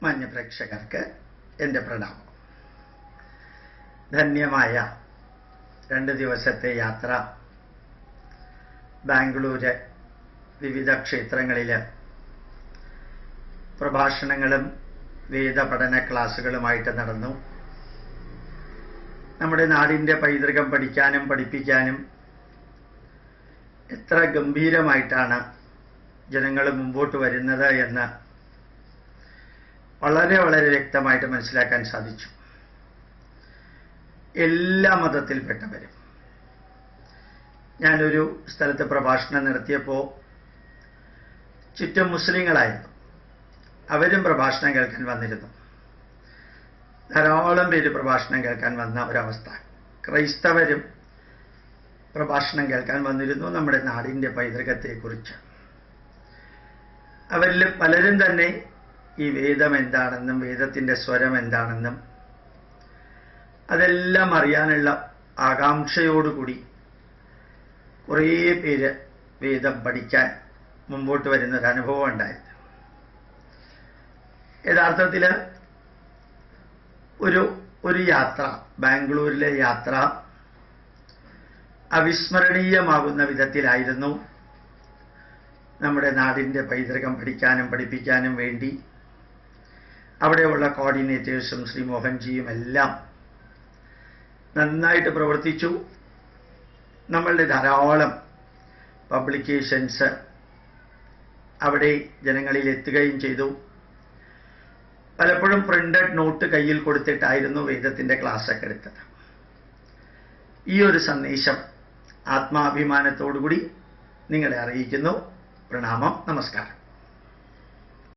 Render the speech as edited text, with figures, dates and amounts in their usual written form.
മാന്യപ്രേക്ഷകർക്ക് എൻ്റെ പ്രണാമം. ധന്യമായ 2 ദിവസത്തെ യാത്ര ബാംഗ്ലൂര് വിവിധ ക്ഷേത്രങ്ങളിൽ പ്രഭാഷണങ്ങളും വേദപഠന ക്ലാസുകളുമായിട്ട് നടന്നു. നമ്മുടെ നാടിൻ്റെ പൈതൃകം പഠിക്കാനും പഠിപ്പിക്കാനും എത്ര ഗംഭീരമായിട്ടാണ് ജനങ്ങൾ മുമ്പോട്ട് വരുന്നത് എന്ന് വളരെ വളരെ വ്യക്തമായിട്ട് മനസ്സിലാക്കാൻ സാധിച്ചു. എല്ലാ മതത്തിൽപ്പെട്ടവരും. ഞാനൊരു സ്ഥലത്ത് പ്രഭാഷണം നടത്തിയപ്പോൾ ചുറ്റും മുസ്ലിങ്ങളായിരുന്നു. അവരും പ്രഭാഷണം കേൾക്കാൻ വന്നിരുന്നു. ധാരാളം പേര് പ്രഭാഷണം കേൾക്കാൻ വന്ന ഒരവസ്ഥ. ക്രൈസ്തവരും പ്രഭാഷണം കേൾക്കാൻ വന്നിരുന്നു നമ്മുടെ നാടിൻ്റെ പൈതൃകത്തെക്കുറിച്ച്. അവരിൽ പലരും തന്നെ ഈ വേദം എന്താണെന്നും വേദത്തിൻ്റെ സ്വരം എന്താണെന്നും അതെല്ലാം അറിയാനുള്ള ആകാംക്ഷയോടുകൂടി കുറേ പേര് വേദം പഠിക്കാൻ മുമ്പോട്ട് വരുന്നൊരനുഭവം ഉണ്ടായത്. യഥാർത്ഥത്തിൽ ഒരു യാത്ര, ബാംഗ്ലൂരിലെ യാത്ര അവിസ്മരണീയമാകുന്ന വിധത്തിലായിരുന്നു. നമ്മുടെ നാടിൻ്റെ പൈതൃകം പഠിക്കാനും പഠിപ്പിക്കാനും വേണ്ടി അവിടെയുള്ള കോർഡിനേറ്റേഴ്സും ശ്രീ മോഹൻജിയും എല്ലാം നന്നായിട്ട് പ്രവർത്തിച്ചു. നമ്മളുടെ ധാരാളം പബ്ലിക്കേഷൻസ് അവിടെ ജനങ്ങളിൽ എത്തുകയും ചെയ്തു. പലപ്പോഴും പ്രിന്റഡ് നോട്ട് കയ്യിൽ കൊടുത്തിട്ടായിരുന്നു വേദത്തിൻ്റെ ക്ലാസ്സൊക്കെ എടുത്തത്. ഈ ഒരു സന്ദേശം ആത്മാഭിമാനത്തോടുകൂടി നിങ്ങളെ അറിയിക്കുന്നു. പ്രണാമം, നമസ്കാരം.